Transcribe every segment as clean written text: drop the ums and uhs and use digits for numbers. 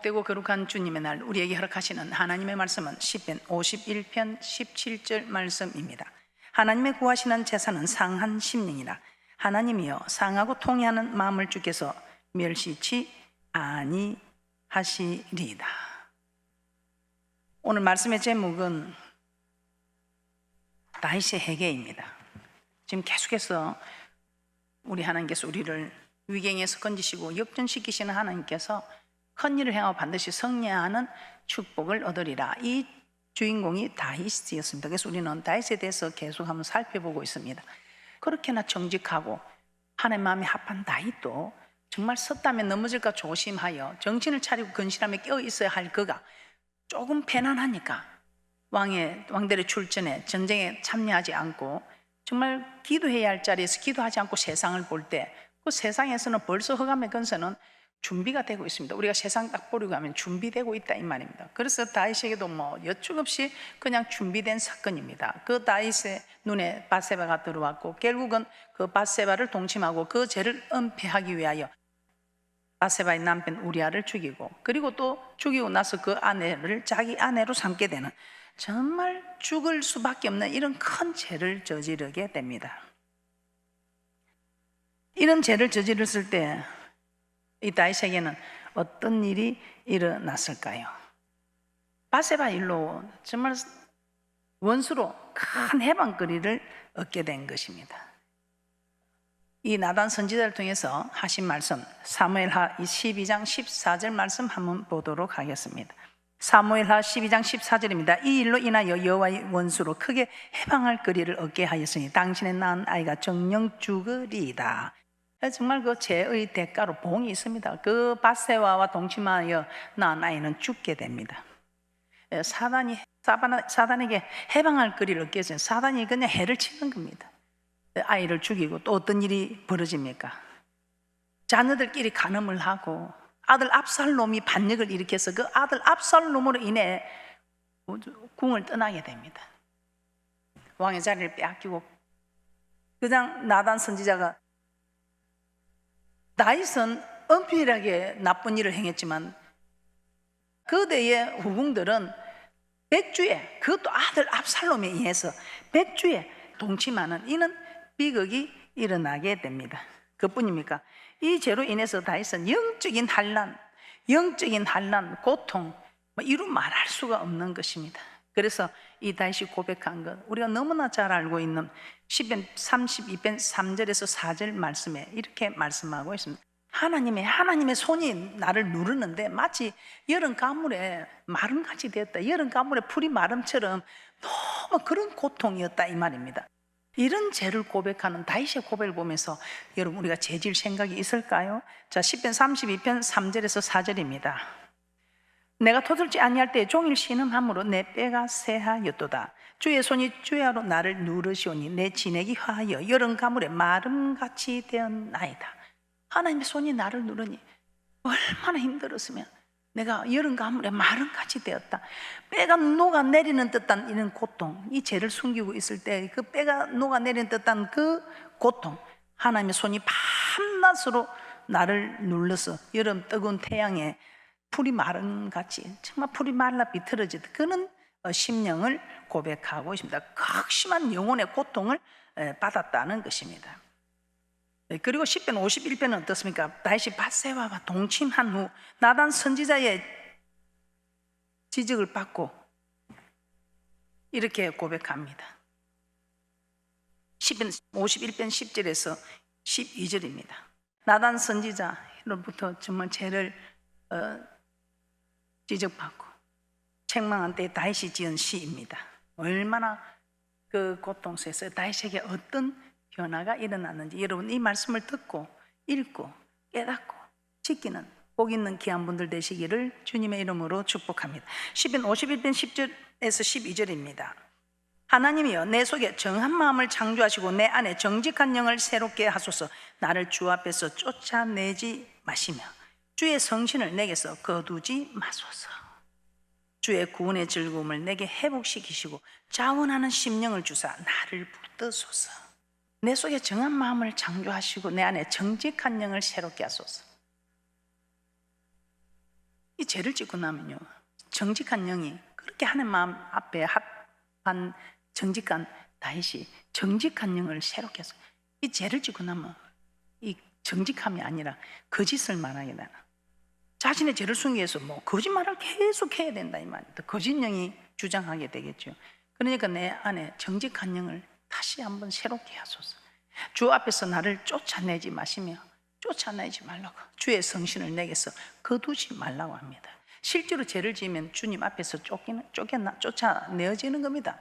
복되고 거룩한 주님의 날 우리에게 허락하시는 하나님의 말씀은 시편 51편 17절 말씀입니다. 하나님의 구하시는 제사는 상한 심령이라. 하나님이여 상하고 통회하는 마음을 주께서 멸시치 아니하시리이다. 오늘 말씀의 제목은 다윗의 회개입니다. 지금 계속해서 우리 하나님께서 우리를 위경에서 건지시고 역전시키시는 하나님께서 큰 일을 행하고 반드시 승리하는 축복을 얻으리라. 이 주인공이 다윗이었습니다. 그래서 우리는 다윗에 대해서 계속 한번 살펴보고 있습니다. 그렇게나 정직하고 하나님 마음이 합한 다윗도 정말 섰다면 넘어질까 조심하여 정신을 차리고 근실함에 깨어 있어야 할 그가 조금 편안하니까 왕들의 출전에 전쟁에 참여하지 않고 정말 기도해야 할 자리에서 기도하지 않고 세상을 볼 때 그 세상에서는 벌써 흑암의 근세는 준비가 되고 있습니다. 우리가 세상 딱 보려고 하면 준비되고 있다 이 말입니다. 그래서 다윗에게도 여측 없이 그냥 준비된 사건입니다. 그 다윗의 눈에 밧세바가 들어왔고 결국은 그 밧세바를 동침하고 그 죄를 은폐하기 위하여 밧세바의 남편 우리아를 죽이고 그리고 또 죽이고 나서 그 아내를 자기 아내로 삼게 되는 정말 죽을 수밖에 없는 이런 큰 죄를 저지르게 됩니다. 이런 죄를 저질렀을 때 이 다윗에게는 어떤 일이 일어났을까요? 밧세바 일로 정말 원수로 큰 해방거리를 얻게 된 것입니다. 이 나단 선지자를 통해서 하신 말씀 사무엘하 12장 14절 말씀 한번 보도록 하겠습니다. 사무엘하 12장 14절입니다. 이 일로 인하여 여호와의 원수로 크게 해방할 거리를 얻게 하였으니 당신의 낳은 아이가 정령 죽으리이다. 정말 그 죄의 대가로 봉이 있습니다. 그 밧세바와 동침하여 낳은 아이는 죽게 됩니다. 사단에게 해방할 거리를 얻게 해서 사단이 그냥 해를 치는 겁니다. 아이를 죽이고 또 어떤 일이 벌어집니까? 자녀들끼리 간음을 하고 아들 압살롬이 반역을 일으켜서 그 아들 압살롬으로 인해 궁을 떠나게 됩니다. 왕의 자리를 빼앗기고 그냥 나단 선지자가 다윗은 은밀하게 나쁜 일을 행했지만 그대의 후궁들은 백주에 그것도 아들 압살롬에 의해서 백주에 동침하는 이런 비극이 일어나게 됩니다. 그뿐입니까? 이 죄로 인해서 다윗은 영적인 환난, 고통 이루 말할 수가 없는 것입니다. 그래서 이 다윗이 고백한 것 우리가 너무나 잘 알고 있는 시편 32편 3절에서 4절 말씀에 이렇게 말씀하고 있습니다. 하나님의 손이 나를 누르는데 마치 여름 가물에 마름같이 되었다. 여름 가물에 풀이 마름처럼 너무 그런 고통이었다 이 말입니다. 이런 죄를 고백하는 다윗의 고백을 보면서 여러분 우리가 죄질 생각이 있을까요? 자, 시편 32편 3절에서 4절입니다. 내가 토들지 아니할 때 종일 신음함으로 내 뼈가 쇠하였도다. 주의 손이 주야로 나를 누르시오니 내 진액이 화하여 여름 가물에 마름같이 되었나이다. 하나님의 손이 나를 누르니 얼마나 힘들었으면 내가 여름 가물에 마름같이 되었다. 뼈가 녹아내리는 듯한 이런 고통, 이 죄를 숨기고 있을 때 그 뼈가 녹아내리는 듯한 그 고통, 하나님의 손이 밤낮으로 나를 눌러서 여름 뜨거운 태양에 풀이 마름같이 정말 풀이 말라 비틀어지듯 그런 심령을 고백하고 있습니다. 극심한 영혼의 고통을 받았다는 것입니다. 그리고 시편 51편은 어떻습니까? 다윗이 밧세바와 동침한 후 나단 선지자의 지적을 받고 이렇게 고백합니다. 시편 51편 10절에서 12절입니다. 나단 선지자로부터 정말 죄를 지적받고 책망한 때 다윗이 지은 시입니다. 얼마나 그 고통스러웠어요. 다윗에게 어떤 변화가 일어났는지 여러분 이 말씀을 듣고 읽고 깨닫고 지키는 복 있는 귀한 분들 되시기를 주님의 이름으로 축복합니다. 시편 51편 10절에서 12절입니다. 하나님이여 내 속에 정한 마음을 창조하시고 내 안에 정직한 영을 새롭게 하소서. 나를 주 앞에서 쫓아내지 마시며 주의 성신을 내게서 거두지 마소서. 주의 구원의 즐거움을 내게 회복시키시고 자원하는 심령을 주사 나를 붙드소서. 내 속에 정한 마음을 창조하시고 내 안에 정직한 영을 새롭게 하소서. 이 죄를 짓고 나면요, 정직한 영이 그렇게 하나님 마음 앞에 합한 정직한 다윗이 정직한 영을 새롭게 해서 이 죄를 짓고 나면 이 정직함이 아니라 거짓을 말하게 되나, 자신의 죄를 숨기기 위해서 뭐 거짓말을 계속 해야 된다 이 말이에요. 거짓 영이 주장하게 되겠죠. 그러니까 내 안에 정직한 영을 다시 한번 새롭게 하소서. 주 앞에서 나를 쫓아내지 마시며 쫓아내지 말라고, 주의 성신을 내게서 거두지 말라고 합니다. 실제로 죄를 지으면 주님 앞에서 쫓아내어지는 겁니다.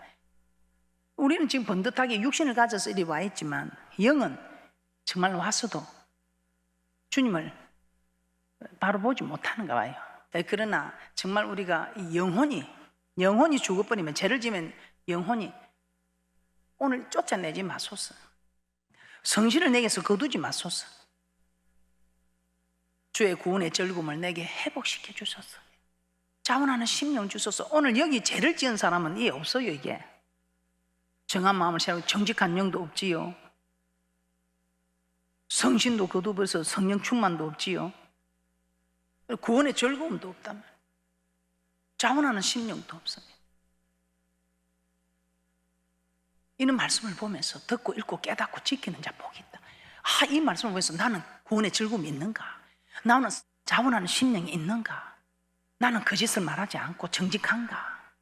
우리는 지금 번듯하게 육신을 가져서 이리 와 있지만 영은 정말 와서도 주님을 바로 보지 못하는가 봐요. 그러나 정말 우리가 영혼이 죽어버리면, 죄를 지면 영혼이 오늘 쫓아내지 마소서. 성신을 내게서 거두지 마소서. 주의 구원의 즐거움을 내게 회복시켜 주소서. 자원하는 심령 주소서. 오늘 여기 죄를 지은 사람은 이게 없어요. 이게 정한 마음을 세우고 정직한 영도 없지요. 성신도 거두버려서 성령 충만도 없지요. 구원의 즐거움도 없다면 자원하는 심령도 없습니다. 이런 말씀을 보면서 듣고 읽고 깨닫고 지키는 자 복이 있다. 이 말씀을 보면서 나는 구원의 즐거움이 있는가? 나는 자원하는 심령이 있는가? 나는 거짓을 말하지 않고 정직한가?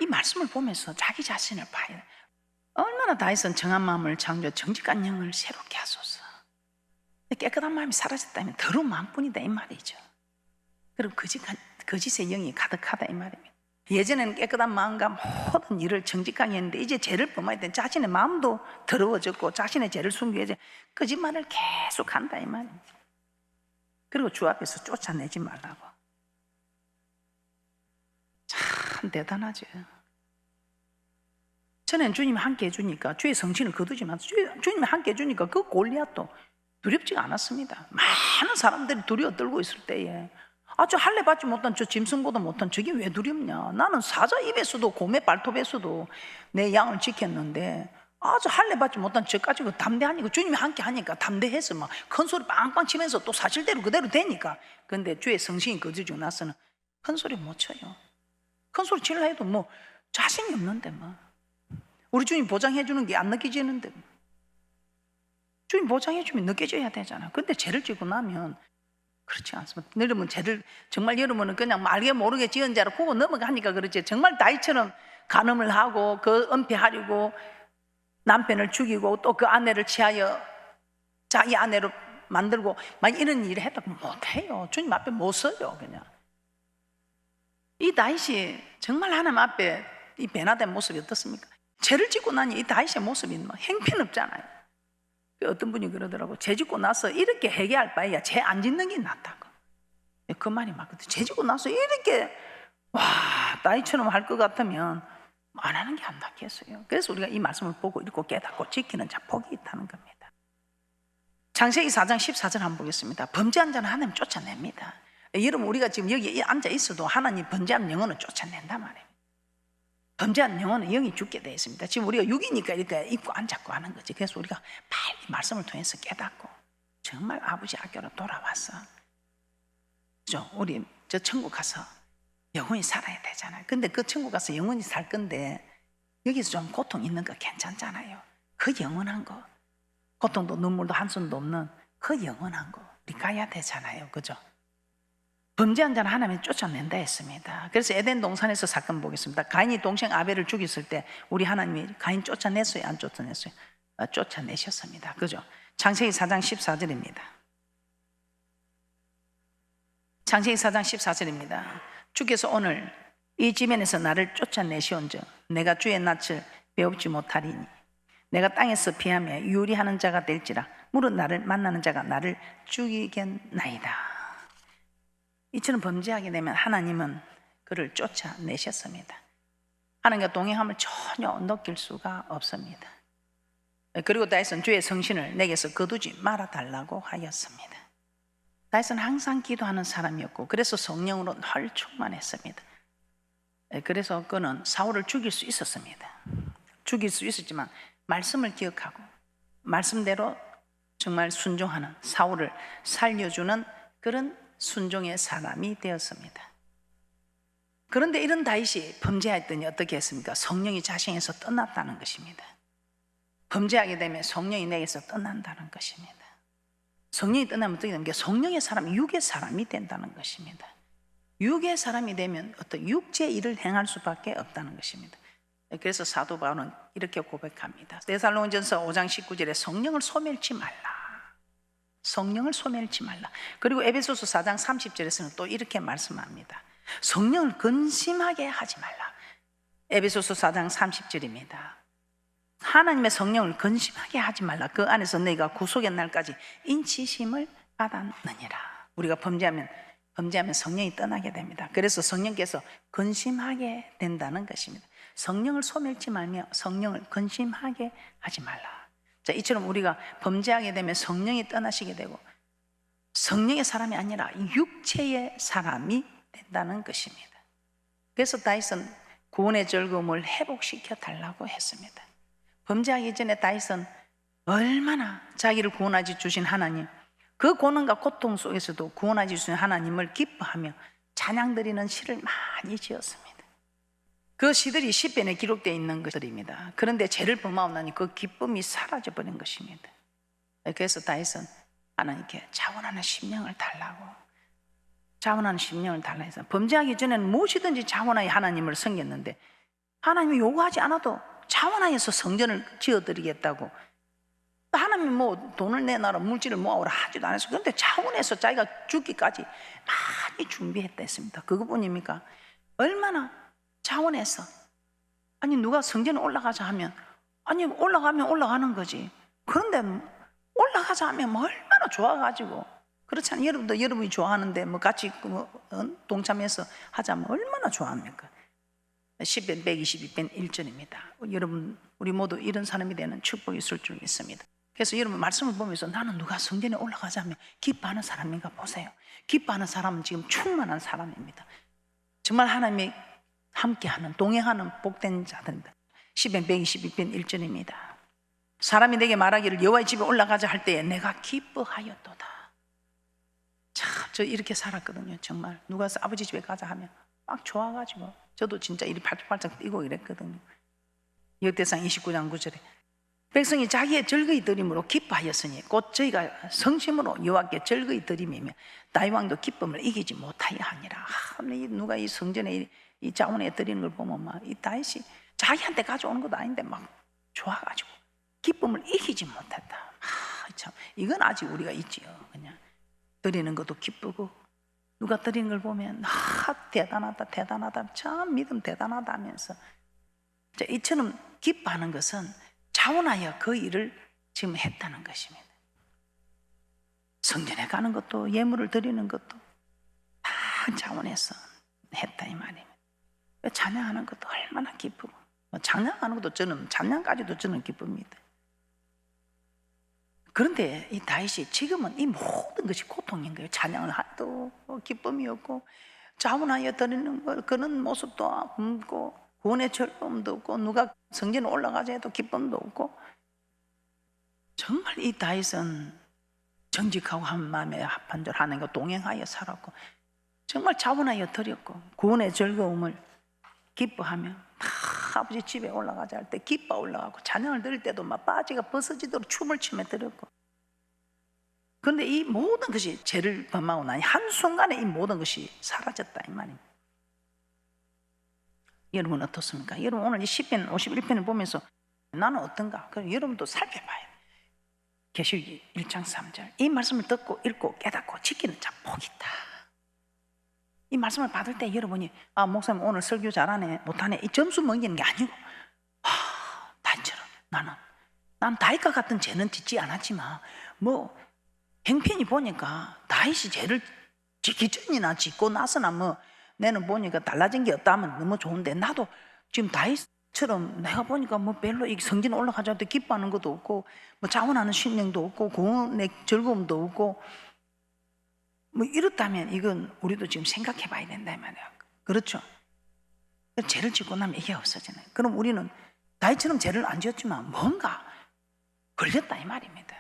이 말씀을 보면서 자기 자신을 봐야 돼. 얼마나 다윗은 정한 마음을 창조해 정직한 영을 새롭게 하소서. 깨끗한 마음이 사라졌다면 더러운 마음뿐이다 이 말이죠. 그리고 거짓의 영이 가득하다 이 말입니다. 예전에는 깨끗한 마음과 모든 일을 정직하게 했는데 이제 죄를 범할 때 자신의 마음도 더러워졌고 자신의 죄를 숨기기 위해서 거짓말을 계속 한다 이 말입니다. 그리고 주 앞에서 쫓아내지 말라고. 참 대단하죠. 전에는 주님이 함께 해주니까 주의 성신을 거두지만 주님이 함께 해주니까 그 골리앗도 두렵지가 않았습니다. 많은 사람들이 두려워 떨고 있을 때에 아주 할례 받지 못한 저 짐승보다 못한 저게 왜 두렵냐? 나는 사자 입에서도 곰의 발톱에서도 내 양을 지켰는데 아주 할례 받지 못한 저까지 그 담대하니까 주님이 함께 하니까 담대해서 막 큰 소리 빵빵 치면서 또 사실대로 그대로 되니까. 근데 주의 성신이 거두지고 나서는 큰 소리 못 쳐요. 큰 소리 치려 해도 뭐 자신이 없는데 뭐 우리 주님 보장해 주는 게 안 느껴지는데 뭐. 주님 보장해 주면 느껴져야 되잖아. 근데 죄를 지고 나면 그렇지 않습니다. 여러분 죄를 정말 여러분은 그냥 알게 모르게 지은 자로 보고 넘어가니까 그렇지, 정말 다윗처럼 간음을 하고 그 은폐하려고 남편을 죽이고 또 그 아내를 취하여 자기 아내로 만들고 막 이런 일을 했다고 못해요. 주님 앞에 못 서요. 그냥 이 다윗이 정말 하나님 앞에 이 변화된 모습이 어떻습니까? 죄를 짓고 나니 이 다윗의 모습이 뭐 형편없잖아요. 어떤 분이 그러더라고, 죄 짓고 나서 이렇게 회개할 바에야 죄 안 짓는 게 낫다고. 그 말이 맞거든. 죄 짓고 나서 이렇게 다윗처럼 할 것 같으면 안 하는 게 안 낫겠어요. 그래서 우리가 이 말씀을 보고 읽고 깨닫고 지키는 자 복이 있다는 겁니다. 창세기 4장 14절 한번 보겠습니다. 범죄한 자는 하나님 쫓아냅니다. 여러분 우리가 지금 여기 앉아 있어도 하나님 범죄한 영혼을 쫓아낸단 말이에요. 범죄한 영혼은 영이 죽게 되어 있습니다. 지금 우리가 육이니까 이렇게 입고 앉았고 하는 거지. 그래서 우리가 빨리 말씀을 통해서 깨닫고 정말 아버지 학교로 돌아와서 우리 저 천국 가서 영원히 살아야 되잖아요. 근데 그 천국 가서 영원히 살 건데 여기서 좀 고통 있는 거 괜찮잖아요. 그 영원한 거, 고통도 눈물도 한숨도 없는 그 영원한 거 우리 가야 되잖아요. 그죠? 범죄한 자는 하나님이 쫓아낸다 했습니다. 그래서 에덴 동산에서 사건 보겠습니다. 가인이 동생 아벨을 죽였을 때 우리 하나님이 가인 쫓아냈어요? 안 쫓아냈어요? 쫓아내셨습니다. 그죠? 창세기 4장 14절입니다. 창세기 4장 14절입니다. 주께서 오늘 이 지면에서 나를 쫓아내시온즉 내가 주의 낯을 배웁지 못하리니 내가 땅에서 피하며 유리하는 자가 될지라 무릇 나를 만나는 자가 나를 죽이겠나이다. 이처럼 범죄하게 되면 하나님은 그를 쫓아내셨습니다. 하나님과 동행함을 전혀 느낄 수가 없습니다. 그리고 다윗은 주의 성신을 내게서 거두지 말아달라고 하였습니다. 다윗은 항상 기도하는 사람이었고 그래서 성령으로 늘 충만했습니다. 그래서 그는 사울을 죽일 수 있었습니다. 죽일 수 있었지만 말씀을 기억하고 말씀대로 정말 순종하는, 사울을 살려주는 그런 순종의 사람이 되었습니다. 그런데 이런 다윗이 범죄했더니 어떻게 했습니까? 성령이 자신에서 떠났다는 것입니다. 범죄하게 되면 성령이 내게서 떠난다는 것입니다. 성령이 떠나면 어떻게 됩니까? 성령의 사람이 육의 사람이 된다는 것입니다. 육의 사람이 되면 어떤 육체의 일을 행할 수밖에 없다는 것입니다. 그래서 사도 바울은 이렇게 고백합니다. 데살로니전서 5장 19절에 성령을 소멸치 말라. 성령을 소멸치 말라. 그리고 에베소서 4장 30절에서는 또 이렇게 말씀합니다. 성령을 근심하게 하지 말라. 에베소서 4장 30절입니다. 하나님의 성령을 근심하게 하지 말라. 그 안에서 너희가 구속의 날까지 인치심을 받았느니라. 우리가 범죄하면 성령이 떠나게 됩니다. 그래서 성령께서 근심하게 된다는 것입니다. 성령을 소멸치 말며 성령을 근심하게 하지 말라. 자, 이처럼 우리가 범죄하게 되면 성령이 떠나시게 되고 성령의 사람이 아니라 육체의 사람이 된다는 것입니다. 그래서 다윗은 구원의 즐거움을 회복시켜 달라고 했습니다. 범죄하기 전에 다윗은 얼마나 자기를 구원하여 주신 하나님, 그 고난과 고통 속에서도 구원하여 주신 하나님을 기뻐하며 찬양드리는 시를 많이 지었습니다. 그 시들이 시편에 기록되어 있는 것들입니다. 그런데 죄를 범하고 나니 그 기쁨이 사라져버린 것입니다. 그래서 다윗은 하나님께 자원하는 심령을 달라고, 자원하는 심령을 달라 해서 범죄하기 전에는 무엇이든지 자원하여 하나님을 섬겼는데 하나님이 요구하지 않아도 자원하여서 성전을 지어드리겠다고, 하나님이 뭐 돈을 내놔라 물질을 모아오라 하지도 않았어요. 그런데 자원해서 자기가 죽기까지 많이 준비했다 했습니다. 그거뿐입니까? 얼마나 자원해서, 아니 누가 성전에 올라가자 하면, 아니 올라가면 올라가는 거지. 그런데 올라가자 하면 뭐 얼마나 좋아가지고, 그렇잖아요. 여러분도 여러분이 좋아하는데 뭐 같이 동참해서 하자면 얼마나 좋아합니까? 시편 122편 1절입니다. 여러분, 우리 모두 이런 사람이 되는 축복이 있을 줄 믿습니다. 그래서 여러분 말씀을 보면서 나는 누가 성전에 올라가자면 기뻐하는 사람인가 보세요. 기뻐하는 사람은 지금 충만한 사람입니다. 정말 하나님이 함께하는, 동행하는 복된 자들입니다. 시편 122편 1절입니다. 사람이 내게 말하기를 여호와의 집에 올라가자 할 때에 내가 기뻐하였도다. 참, 저 이렇게 살았거든요. 정말 누가 아버지 집에 가자 하면 막 좋아가지고, 저도 진짜 이리 팔짝팔짝 뛰고 이랬거든요. 역대상 29장 9절에 백성이 자기의 절거이 드림으로 기뻐하였으니 곧 저희가 성심으로 여호와께 절거이 드림이며 다윗 왕도 기쁨을 이기지 못하여 하니라. 누가 이 성전에 이 자원에 드리는 걸 보면 막 이 다윗이 자기한테 가져오는 것도 아닌데 막 좋아가지고 기쁨을 이기지 못했다. 참, 이건 아직 우리가 있지요. 그냥 드리는 것도 기쁘고 누가 드리는 걸 보면 대단하다, 대단하다, 참 믿음 대단하다 하면서, 자, 이처럼 기뻐하는 것은 자원하여 그 일을 지금 했다는 것입니다. 성전에 가는 것도 예물을 드리는 것도 다 자원해서 했다 이 말입니다. 찬양하는 것도 얼마나 기쁘고, 찬양하는 것도 저는, 찬양까지도 저는 기쁩니다. 그런데 이 다윗이 지금은 이 모든 것이 고통인 거예요. 찬양을 해도 기쁨이 없고, 자원하여 드리는 것 그런 모습도 없고, 구원의 즐거움도 없고, 누가 성전에 올라가자 해도 기쁨도 없고, 정말 이 다윗은 정직하고 한 마음에 합한 줄 하는 것 동행하여 살았고, 정말 자원하여 드렸고, 구원의 즐거움을 기뻐하며 아버지 집에 올라가자 할 때 기뻐 올라가고, 찬양을 드릴 때도 막 바지가 벗어지도록 춤을 추며 드렸고. 그런데 이 모든 것이 죄를 범하고 나니 한순간에 이 모든 것이 사라졌다 이 말입니다. 여러분 어떻습니까? 여러분 오늘 이 시편 51편을 보면서 나는 어떤가? 그럼 여러분도 살펴봐요. 계시록 1장 3절 이 말씀을 듣고 읽고 깨닫고 지키는 자 복이 있다. 이 말씀을 받을 때 여러분이 목사님 오늘 설교 잘하네 못하네 이 점수 먹이는 게 아니고, 다윗처럼 난 다윗과 같은 죄는 짓지 않았지만 뭐 행편이 보니까 다윗이 죄를 짓기 전이나 짓고 나서나 뭐 내는 보니까 달라진 게 없다면 너무 좋은데, 나도 지금 다윗처럼 내가 보니까 뭐 별로 이 성전 올라가자 할 때 기뻐하는 것도 없고, 뭐 자원하는 심령도 없고, 구원의 즐거움도 없고, 뭐 이렇다면 이건 우리도 지금 생각해 봐야 된다 이 말이야. 그렇죠? 죄를 짓고 나면 이게 없어지네. 그럼 우리는 다윗처럼 죄를 안 지었지만 뭔가 걸렸다 이 말입니다.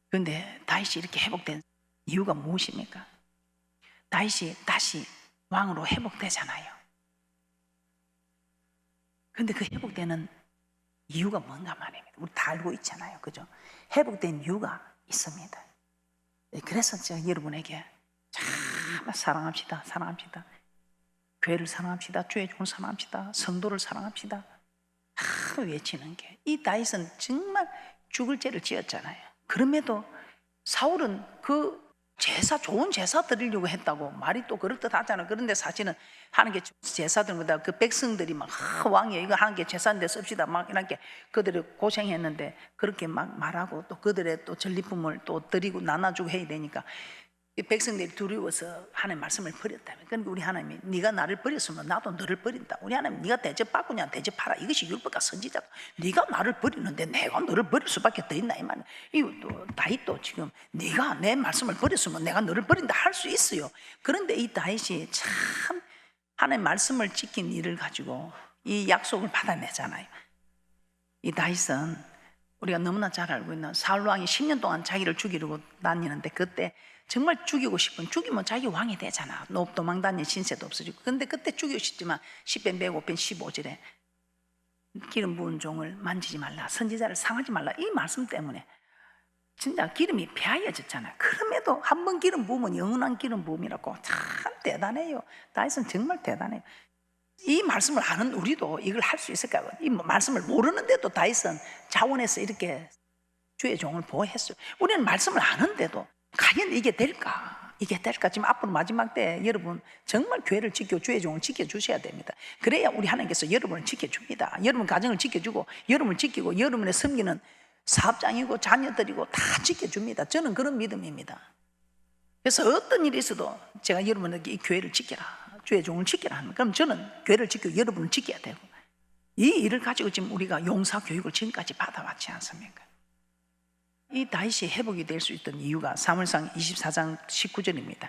그런데 다윗이 이렇게 회복된 이유가 무엇입니까? 다윗이 다시 왕으로 회복되잖아요. 그런데 그 회복되는 이유가 뭔가 말입니다. 우리 다 알고 있잖아요, 그죠? 회복된 이유가 있습니다. 그래서 제가 여러분에게 정말 사랑합시다, 사랑합시다. 교회를 사랑합시다, 주의 종을 사랑합시다, 성도를 사랑합시다 하도 외치는 게, 이 다윗은 정말 죽을 죄를 지었잖아요. 그럼에도 사울은 그 제사, 좋은 제사 드리려고 했다고 말이 또 그럴듯 하잖아요. 그런데 사실은 하나님께 제사 드린 거다. 그 백성들이 막 왕이여 이거 하나님께 제사인데 씁시다 막 이렇게 그들이 고생했는데 그렇게 막 말하고 또 그들의 또 전리품을 또 드리고 나눠주고 해야 되니까 이 백성들이 두려워서 하나님 말씀을 버렸다며. 그러니까 우리 하나님이 네가 나를 버렸으면 나도 너를 버린다. 우리 하나님 네가 대접받고냐 대접하라. 이것이 율법과 선지자다. 네가 나를 버리는데 내가 너를 버릴 수밖에 더 있나 이 말이야. 이거 다윗도 지금 네가 내 말씀을 버렸으면 내가 너를 버린다 할 수 있어요. 그런데 이 다윗이 참 하나님 말씀을 지킨 일을 가지고 이 약속을 받아내잖아요. 이 다윗은 우리가 너무나 잘 알고 있는 사울 왕이 10년 동안 자기를 죽이려고 다니는데 그때 정말 죽이고 싶은, 죽이면 자기 왕이 되잖아. 도망 다닐 신세도 없어지고. 근데 그때 죽이고 싶지만 10편 105편 15절에 기름 부은 종을 만지지 말라, 선지자를 상하지 말라, 이 말씀 때문에 진짜 기름이 배하여졌잖아요. 그럼에도 한 번 기름 부으면 영원한 기름 부음이라고. 참 대단해요. 다윗은 정말 대단해요. 이 말씀을 아는 우리도 이걸 할 수 있을까요? 이 말씀을 모르는데도 다윗은 자원해서 이렇게 주의 종을 보호했어요. 우리는 말씀을 아는데도 과연 이게 될까? 이게 될까? 지금 앞으로 마지막 때 여러분 정말 교회를 지켜 주의 종을 지켜주셔야 됩니다. 그래야 우리 하나님께서 여러분을 지켜줍니다. 여러분 가정을 지켜주고 여러분을 지키고 여러분의 섬기는 사업장이고 자녀들이고 다 지켜줍니다. 저는 그런 믿음입니다. 그래서 어떤 일이 있어도 제가 여러분에게 이 교회를 지켜라, 주의 종을 지켜라 하면 그럼 저는 교회를 지키고 여러분을 지켜야 되고, 이 일을 가지고 지금 우리가 용사 교육을 지금까지 받아왔지 않습니까? 이 다윗이 회복이 될 수 있던 이유가 사무엘상 24장 19절입니다.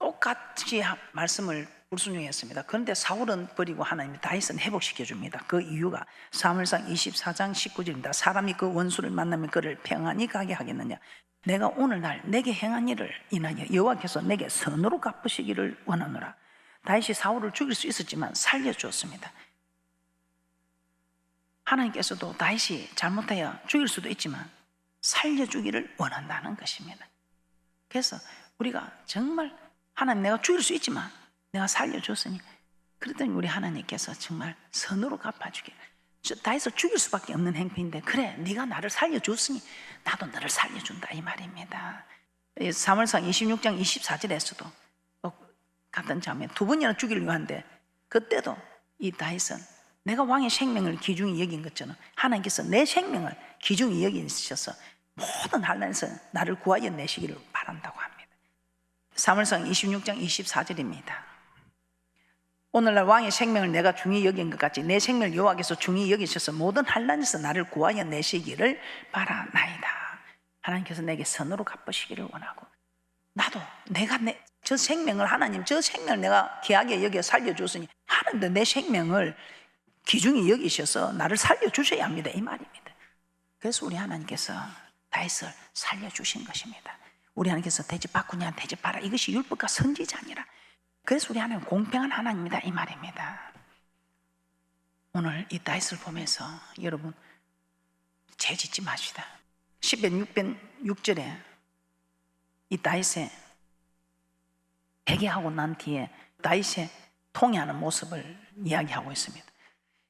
똑같이 말씀을 불순종했습니다. 그런데 사울은 버리고 하나님이 다윗은 회복시켜 줍니다. 그 이유가 사무엘상 24장 19절입니다. 사람이 그 원수를 만나면 그를 평안히 가게 하겠느냐? 내가 오늘날 내게 행한 일을 인하여 여호와께서 내게 선으로 갚으시기를 원하노라. 다윗이 사울을 죽일 수 있었지만 살려주었습니다. 하나님께서도 다윗이 잘못하여 죽일 수도 있지만 살려주기를 원한다는 것입니다. 그래서 우리가 정말 하나님 내가 죽일 수 있지만 내가 살려줬으니, 그랬더니 우리 하나님께서 정말 선으로 갚아주기를. 다윗을 죽일 수밖에 없는 행편인데 그래 네가 나를 살려줬으니 나도 너를 살려준다 이 말입니다. 사무엘상 26장 24절에서도 같은 장면 두 번이나 죽이려고 하는데 그때도 이 다윗은 내가 왕의 생명을 귀중히 여긴 것처럼 하나님께서 내 생명을 귀중히 여기셔서 모든 환난에서 나를 구하여 내시기를 바란다고 합니다. 사무엘상 26장 24절입니다. 오늘날 왕의 생명을 내가 중히 여긴 것 같이 내 생명을 여호와께서 중히 여기셔서 모든 환난에서 나를 구하여 내시기를 바라나이다. 하나님께서 내게 선으로 갚으시기를 원하고, 나도 내가 저 생명을 하나님 저 생명을 내가 귀하게 여겨 살려줬으니 하나님도 내 생명을 귀중히 여기셔서 나를 살려주셔야 합니다 이 말입니다. 그래서 우리 하나님께서 다윗을 살려주신 것입니다. 우리 하나님께서 대접받고냐 대접하라, 이것이 율법과 선지자니라. 그래서 우리 하나님은 공평한 하나님이다 이 말입니다. 오늘 이 다윗을 보면서 여러분 죄 짓지 마시다. 10편 6절에 이 다윗의 회개하고 난 뒤에 다윗의 통회하는 모습을 이야기하고 있습니다.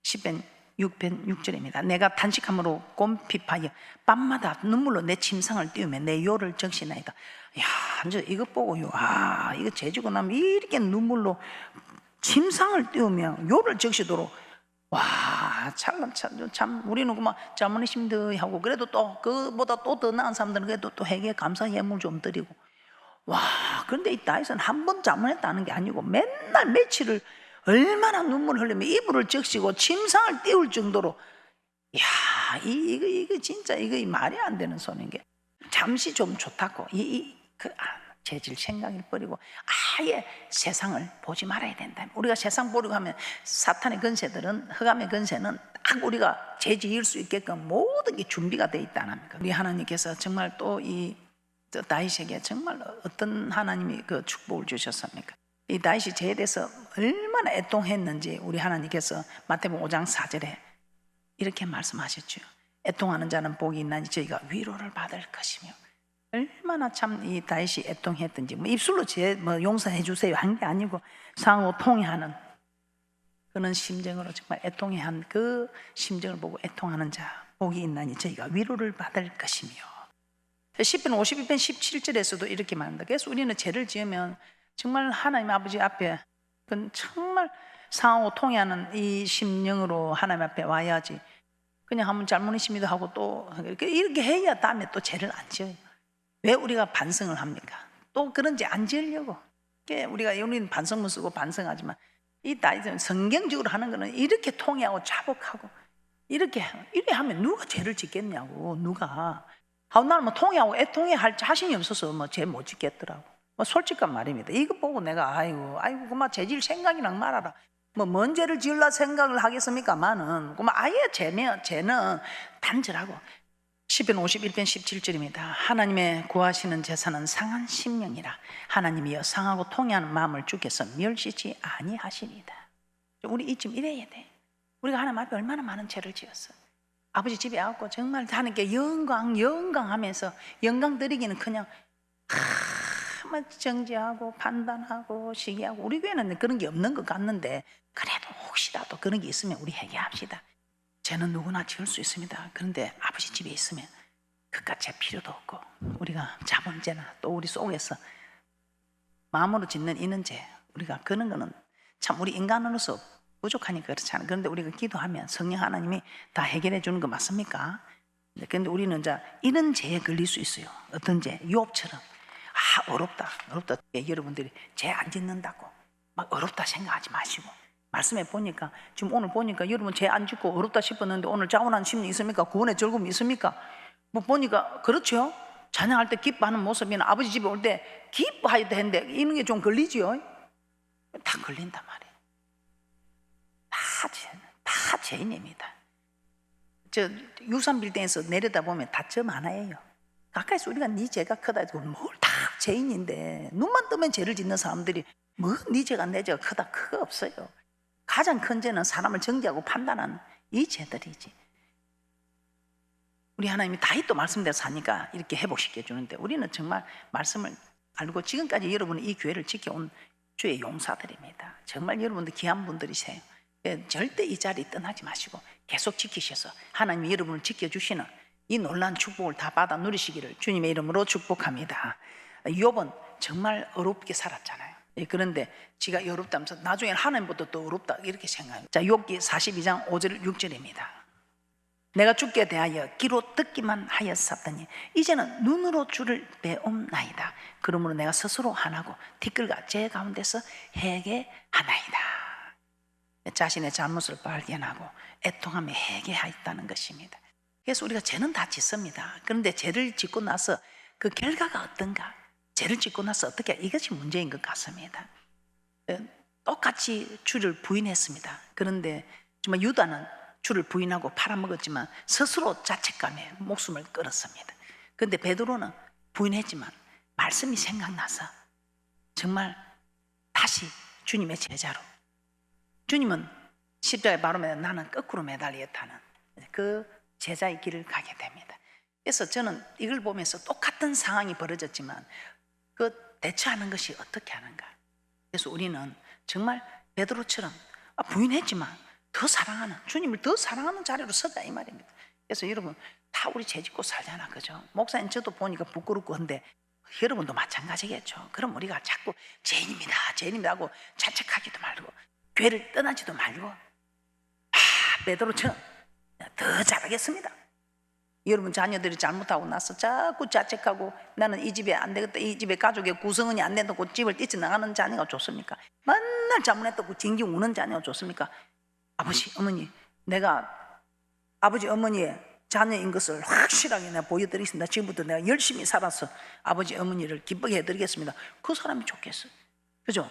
10편 6절입니다. 내가 단식함으로 곰핍하여 밤마다 눈물로 내 침상을 띄우며 내 요를 적시나이다. 야, 이제 이것 보고요. 아, 이거 재지고 나면 이렇게 눈물로 침상을 띄우며 요를 적시도록. 와, 참 우리는 그만 자문이심들 하고 그래도 또 그보다 또 더 나은 사람들은 그래도 또 회개 감사 예물 좀 드리고. 와, 그런데 이 다윗은 한 번 자문했다는 게 아니고 맨날 며칠을 얼마나 눈물을 흘리며 이불을 적시고 침상을 띄울 정도로. 야, 이거 진짜 이거 말이 안 되는 소리인 게, 잠시 좀 좋다고 재질 생각을 버리고 아예 세상을 보지 말아야 된다. 우리가 세상 보려고 하면 사탄의 근세들은, 흑암의 근세는 딱 우리가 죄 지을 수 있게끔 모든 게 준비가 되어 있다는 겁니다. 우리 하나님께서 정말 또 이 저 다윗에게 정말 어떤 하나님이 그 축복을 주셨습니까? 이 다윗이 죄에 대해서 얼마나 애통했는지 우리 하나님께서 마태복음 5장 4절에 이렇게 말씀하셨죠. 애통하는 자는 복이 있나니 저희가 위로를 받을 것이며. 얼마나 참 이 다윗이 애통했던지, 뭐 입술로 죄 뭐 용서해 주세요 한 게 아니고 상호 통회하는 그런 심정으로 정말 애통해한 그 심정을 보고 애통하는 자 복이 있나니 저희가 위로를 받을 것이며. 시편 52편 17절에서도 이렇게 말합니다. 그래서 우리는 죄를 지으면 정말 하나님 아버지 앞에 그건 정말 상호 통회하는 이 심령으로 하나님 앞에 와야지, 그냥 한번 잘못했습니다 하고 또 이렇게 해야 다음에 또 죄를 안 지어요. 왜 우리가 반성을 합니까? 또 그런지 안 지으려고. 우리는 반성문 쓰고 반성하지만 이 다윗은 성경적으로 하는 거는 이렇게 통회하고 자복하고 이렇게 하면 누가 죄를 짓겠냐고. 누가 나는 뭐 통회하고 애통해할 자신이 없어서 뭐 죄 못 짓겠더라고. 뭐 솔직한 말입니다. 이거 보고 내가 아이고 그만 죄질 생각이랑 말아라. 뭐 뭔 죄를 지으려 생각을 하겠습니까만은 그만 아예 죄는 단절하고. 시편 51편 17절입니다. 하나님의 구하시는 제사는 상한 심령이라 하나님이여 상하고 통회하는 마음을 주께서 멸시치 아니하시리다. 우리 이쯤 이래야 돼. 우리가 하나님 앞에 얼마나 많은 죄를 지었어. 아버지 집에 와서 정말 하나님께 영광 하면서 영광 드리기는 그냥 정지하고 판단하고 시기하고. 우리 교회는 그런 게 없는 것 같는데 그래도 혹시라도 그런 게 있으면 우리 회개합시다. 죄는 누구나 지을 수 있습니다. 그런데 아버지 집에 있으면 그깟 죄 필요도 없고 우리가 자본죄나 또 우리 속에서 마음으로 짓는 이는 죄, 우리가 그런 거는 참 우리 인간으로서 부족하니까 그렇잖아요. 그런데 우리가 기도하면 성령 하나님이 다 해결해 주는 거 맞습니까? 그런데 우리는 이제 이런 죄에 걸릴 수 있어요. 어떤 죄? 유업처럼 어렵다. 여러분들이 죄 안 짓는다고 막 어렵다 생각하지 마시고, 말씀에 보니까 지금 오늘 보니까 여러분 죄 안 짓고 어렵다 싶었는데 오늘 자원한 심리 있습니까? 구원의 즐거움이 있습니까? 뭐 보니까 그렇죠. 찬양할 때 기뻐하는 모습이나 아버지 집에 올 때 기뻐해야 되는데 이런 게 좀 걸리지요. 다 걸린단 말이에요. 다 죄인입니다. 저 유산 빌딩에서 내려다보면 다 저 하나예요. 가까이서 우리가 네 죄가 크다 해도 뭘 다 죄인인데 눈만 뜨면 죄를 짓는 사람들이 뭐 네 죄가 내 죄가 크다 그거 없어요. 가장 큰 죄는 사람을 정죄하고 판단하는 이 죄들이지. 우리 하나님이 다윗도 말씀대로 사니까 이렇게 회복시켜 주는데 우리는 정말 말씀을 알고 지금까지 여러분이 이 교회를 지켜온 주의 용사들입니다. 정말 여러분들 귀한 분들이세요. 절대 이 자리 떠나지 마시고 계속 지키셔서 하나님이 여러분을 지켜주시는 이 놀라운 축복을 다 받아 누리시기를 주님의 이름으로 축복합니다. 욥은 정말 어렵게 살았잖아요. 그런데 지가 어렵다면서 나중에 하나님보다 더 어렵다 이렇게 생각해요. 자, 욥기 42장 5절 6절입니다. 내가 주께 대하여 귀로 듣기만 하였었더니 이제는 눈으로 주를 배움나이다. 그러므로 내가 스스로 하나고 티끌과 제 가운데서 회개하나이다. 자신의 잘못을 발견하고 애통하며 회개하였다는 것입니다. 그래서 우리가 죄는 다 짓습니다. 그런데 죄를 짓고 나서 그 결과가 어떤가? 죄를 짓고 나서 어떻게, 이것이 문제인 것 같습니다. 똑같이 주를 부인했습니다. 그런데 정말 유다는 주를 부인하고 팔아먹었지만 스스로 자책감에 목숨을 끊었습니다. 그런데 베드로는 부인했지만 말씀이 생각나서 정말 다시 주님의 제자로, 주님은 십자가에 바로 매달 나는 거꾸로 매달리겠다는 그 제자의 길을 가게 됩니다. 그래서 저는 이걸 보면서 똑같은 상황이 벌어졌지만 그 대처하는 것이 어떻게 하는가. 그래서 우리는 정말 베드로처럼 부인했지만 더 사랑하는, 주님을 더 사랑하는 자리로 서자 이 말입니다. 그래서 여러분 다 우리 죄 짓고 살잖아, 그죠? 목사님 저도 보니까 부끄럽고 한데 여러분도 마찬가지겠죠. 그럼 우리가 자꾸 죄인입니다 하고 자책하지도 말고 교회를 떠나지도 말고 베드로처럼 더 잘하겠습니다. 여러분 자녀들이 잘못하고 나서 자꾸 자책하고 나는 이 집에 안 되겠다, 이 집에 가족의 구성원이 안 된다고 집을 뛰쳐나가는 자녀가 좋습니까? 맨날 잘못했다고 징징 우는 자녀가 좋습니까? 아버지, 어머니, 내가 아버지, 어머니의 자녀인 것을 확실하게 내가 보여드리겠습니다. 지금부터 내가 열심히 살아서 아버지, 어머니를 기쁘게 해드리겠습니다. 그 사람이 좋겠어요. 그죠?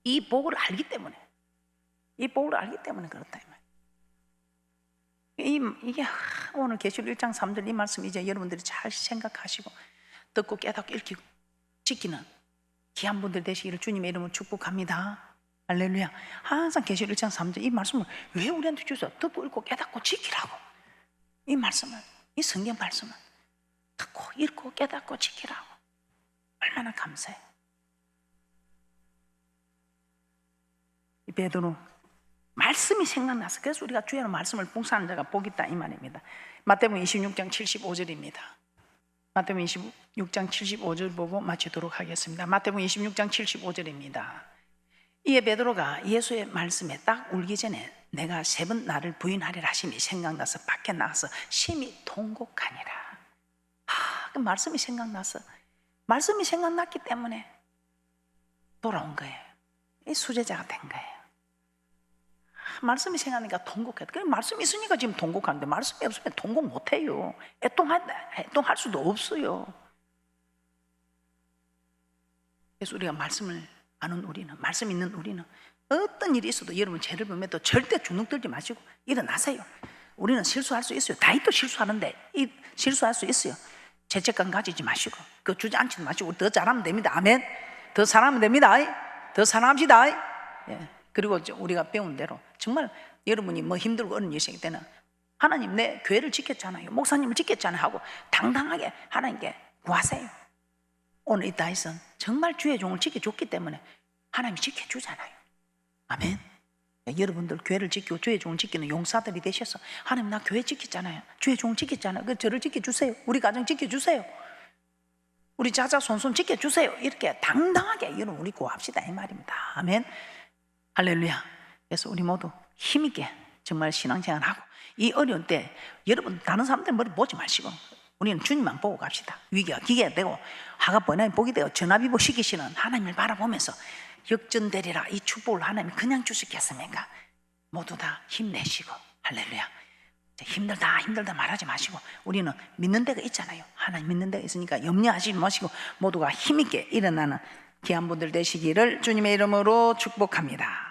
이 복을 알기 때문에 그렇다 이 말. 이게 오늘 계시록 1장 3절 이 말씀 이제 여러분들이 잘 생각하시고 듣고 깨닫고 읽히고 지키는 귀한 분들 되시기를 주님의 이름으로 축복합니다. 할렐루야. 항상 계시록 1장 3절 이 말씀을 왜 우리한테 주셔? 듣고 읽고 깨닫고 지키라고. 이 말씀은, 이 성경 말씀은 듣고 읽고 깨닫고 지키라고. 얼마나 감사해. 이 베드로 말씀이 생각나서 그래서 우리가 주의 말씀을 봉사하는 자가 복이 있다 이 말입니다. 마태복음 26장 75절입니다. 마태복음 26장 75절 보고 마치도록 하겠습니다. 마태복음 26장 75절입니다. 이에 베드로가 예수의 말씀에 딱 울기 전에 내가 3번 나를 부인하리라 하심이 생각나서 밖에 나가서 심히 통곡하니라. 그 말씀이 생각나서 말씀이 생각났기 때문에 돌아온 거예요. 이 수제자가 된 거예요. 말씀이 생각나니까 통곡해. 그 말씀이 있으니까 지금 통곡하는데 말씀이 없으면 통곡 못해요. 애통할 수도 없어요. 그래서 우리가 말씀을 아는 우리는, 말씀 있는 우리는 어떤 일이 있어도 여러분 죄를 범해도 절대 주눅들지 마시고 일어나세요. 우리는 실수할 수 있어요. 다윗도 실수하는데 실수할 수 있어요. 죄책감 가지지 마시고 그 주저앉지 마시고 더 잘하면 됩니다. 아멘. 더 사랑하면 됩니다. 더 사랑합시다. 예. 그리고 우리가 배운 대로 정말 여러분이 뭐 힘들고 어려운 일이 때는 하나님 내 교회를 지켰잖아요, 목사님을 지켰잖아요 하고 당당하게 하나님께 구하세요. 오늘 이 다윗은 정말 주의 종을 지켜줬기 때문에 하나님이 지켜주잖아요. 아멘. 여러분들 교회를 지키고 주의 종을 지키는 용사들이 되셔서 하나님 나 교회 지켰잖아요, 주의 종을 지켰잖아요, 그 저를 지켜주세요, 우리 가정 지켜주세요, 우리 자자손손 지켜주세요, 이렇게 당당하게 여러분 우리 구합시다 이 말입니다. 아멘. 할렐루야. 그래서 우리 모두 힘있게 정말 신앙생활하고 이 어려운 때 여러분 다른 사람들 머리 보지 마시고 우리는 주님만 보고 갑시다. 위기가 기계가 되고 화가 번화히 복이 되고 전화비복 시키시는 하나님을 바라보면서 역전되리라 이 축복을 하나님이 그냥 주시겠습니까? 모두 다 힘내시고 할렐루야. 힘들다 말하지 마시고 우리는 믿는 데가 있잖아요. 하나님 믿는 데가 있으니까 염려하지 마시고 모두가 힘있게 일어나는 귀한 분들 되시기를 주님의 이름으로 축복합니다.